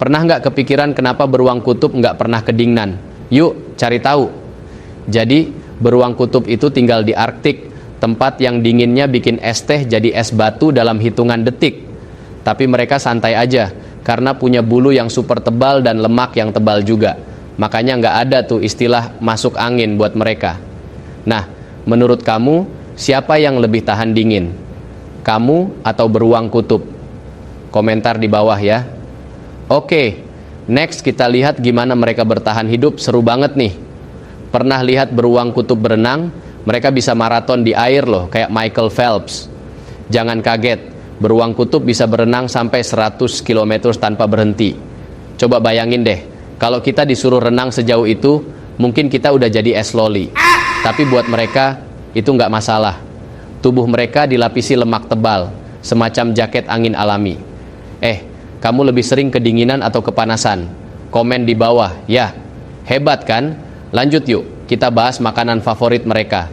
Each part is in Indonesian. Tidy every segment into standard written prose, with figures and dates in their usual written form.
Pernah nggak kepikiran kenapa beruang kutub nggak pernah kedinginan? Yuk cari tahu. Jadi beruang kutub itu tinggal di Arktik, tempat yang dinginnya bikin es teh jadi es batu dalam hitungan detik. Tapi mereka santai aja, karena punya bulu yang super tebal dan lemak yang tebal juga. Makanya nggak ada tuh istilah masuk angin buat mereka. Nah, menurut kamu, siapa yang lebih tahan dingin? Kamu atau beruang kutub? Komentar di bawah ya. Oke, next kita lihat gimana mereka bertahan hidup. Seru banget nih. Pernah lihat beruang kutub berenang? Mereka bisa maraton di air loh, kayak Michael Phelps. Jangan kaget, beruang kutub bisa berenang sampai 100 km tanpa berhenti. Coba bayangin deh, kalau kita disuruh renang sejauh itu, mungkin kita udah jadi es loli. Tapi buat mereka, itu nggak masalah. Tubuh mereka dilapisi lemak tebal, semacam jaket angin alami. Kamu lebih sering kedinginan atau kepanasan? Komen di bawah, ya. Hebat kan? Lanjut yuk, kita bahas makanan favorit mereka.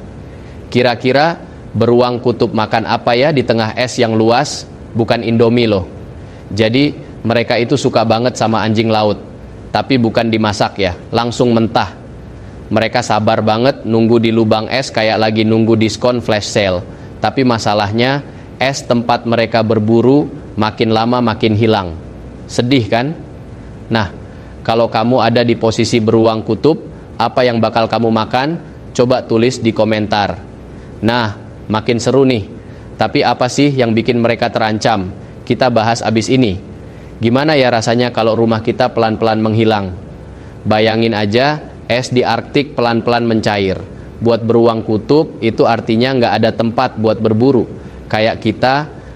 Kira-kira beruang kutub makan apa ya di tengah es yang luas? Bukan Indomie loh. Jadi mereka itu suka banget sama anjing laut. Tapi bukan dimasak ya, langsung mentah. Mereka sabar banget nunggu di lubang es kayak lagi nunggu diskon flash sale. Tapi masalahnya, es tempat mereka berburu makin lama makin hilang. Sedih kan? Nah, kalau kamu ada di posisi beruang kutub, apa yang bakal kamu makan? Coba tulis di komentar. Nah, makin seru nih. Tapi apa sih yang bikin mereka terancam? Kita bahas abis ini. Gimana ya rasanya kalau rumah kita pelan-pelan menghilang? Bayangin aja, es di Arktik pelan-pelan mencair. Buat beruang kutub, itu artinya nggak ada tempat buat berburu. Kayak kita,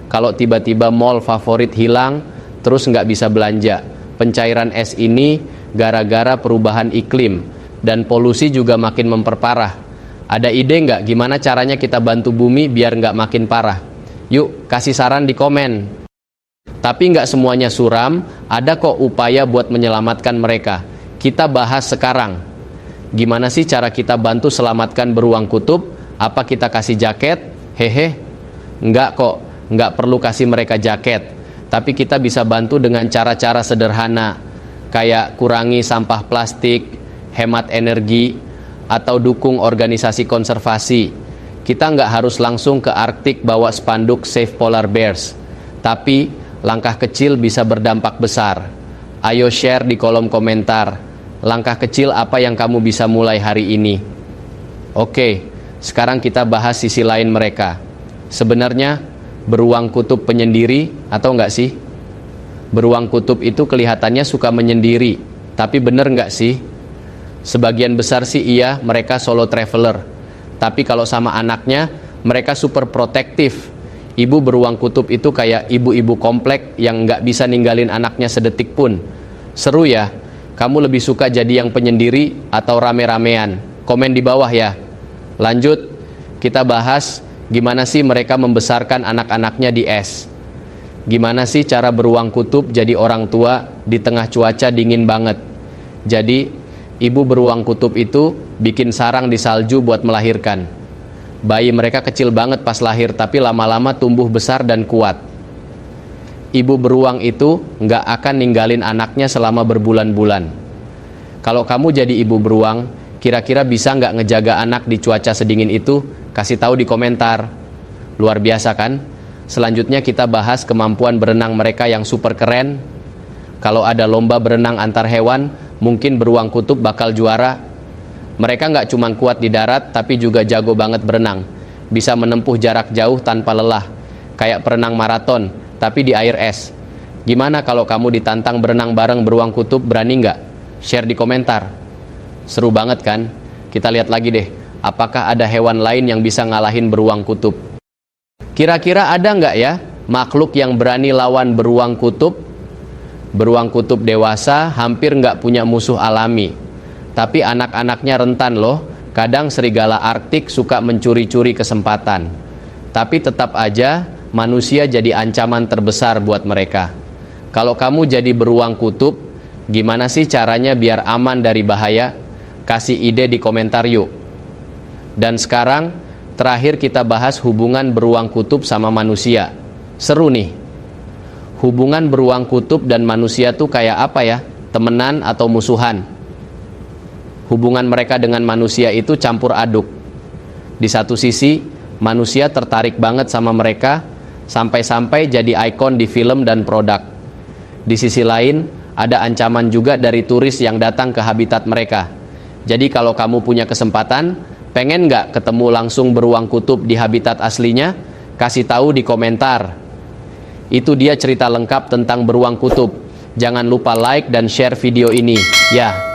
kalau tiba-tiba mall favorit hilang, terus nggak bisa belanja. Pencairan es ini gara-gara perubahan iklim, dan polusi juga makin memperparah. Ada ide nggak gimana caranya kita bantu bumi biar nggak makin parah? Yuk, kasih saran di komen. Tapi nggak semuanya suram, ada kok upaya buat menyelamatkan mereka. Kita bahas sekarang. Gimana sih cara kita bantu selamatkan beruang kutub? Apa kita kasih jaket? Nggak kok, nggak perlu kasih mereka jaket. Tapi kita bisa bantu dengan cara-cara sederhana, kayak kurangi sampah plastik, hemat energi, atau dukung organisasi konservasi. Kita nggak harus langsung ke Arktik bawa spanduk Save Polar Bears. Tapi langkah kecil bisa berdampak besar. Ayo share di kolom komentar. Langkah kecil apa yang kamu bisa mulai hari ini? Oke, sekarang kita bahas sisi lain mereka. Sebenarnya beruang kutub penyendiri atau enggak sih? Beruang kutub itu kelihatannya suka menyendiri, tapi bener enggak sih? Sebagian besar sih iya, mereka solo traveler. Tapi kalau sama anaknya, mereka super protektif. Ibu beruang kutub itu kayak ibu-ibu komplek yang enggak bisa ninggalin anaknya sedetik pun. Seru ya? Kamu lebih suka jadi yang penyendiri atau rame-ramean? Komen di bawah ya. Lanjut, kita bahas gimana sih mereka membesarkan anak-anaknya di es? Gimana sih cara beruang kutub jadi orang tua di tengah cuaca dingin banget? Jadi, ibu beruang kutub itu bikin sarang di salju buat melahirkan. Bayi mereka kecil banget pas lahir, tapi lama-lama tumbuh besar dan kuat. Ibu beruang itu nggak akan ninggalin anaknya selama berbulan-bulan. Kalau kamu jadi ibu beruang, kira-kira bisa nggak ngejaga anak di cuaca sedingin itu? Kasih tahu di komentar. Luar biasa kan? Selanjutnya kita bahas kemampuan berenang mereka yang super keren. Kalau ada lomba berenang antar hewan, mungkin beruang kutub bakal juara. Mereka nggak cuma kuat di darat, tapi juga jago banget berenang. Bisa menempuh jarak jauh tanpa lelah. Kayak perenang maraton, tapi di air es. Gimana kalau kamu ditantang berenang bareng beruang kutub, berani nggak? Share di komentar. Seru banget kan? Kita lihat lagi deh. Apakah ada hewan lain yang bisa ngalahin beruang kutub? Kira-kira ada nggak ya makhluk yang berani lawan beruang kutub? Beruang kutub dewasa hampir nggak punya musuh alami. Tapi anak-anaknya rentan loh. Kadang serigala Arktik suka mencuri-curi kesempatan. Tapi tetap aja manusia jadi ancaman terbesar buat mereka. Kalau kamu jadi beruang kutub, gimana sih caranya biar aman dari bahaya? Kasih ide di komentar yuk. Dan sekarang, terakhir kita bahas hubungan beruang kutub sama manusia. Seru nih. Hubungan beruang kutub dan manusia tuh kayak apa ya? Temenan atau musuhan? Hubungan mereka dengan manusia itu campur aduk. Di satu sisi, manusia tertarik banget sama mereka, sampai-sampai jadi ikon di film dan produk. Di sisi lain, ada ancaman juga dari turis yang datang ke habitat mereka. Jadi kalau kamu punya kesempatan, pengen nggak ketemu langsung beruang kutub di habitat aslinya? Kasih tahu di komentar. Itu dia cerita lengkap tentang beruang kutub. Jangan lupa like dan share video ini. Ya.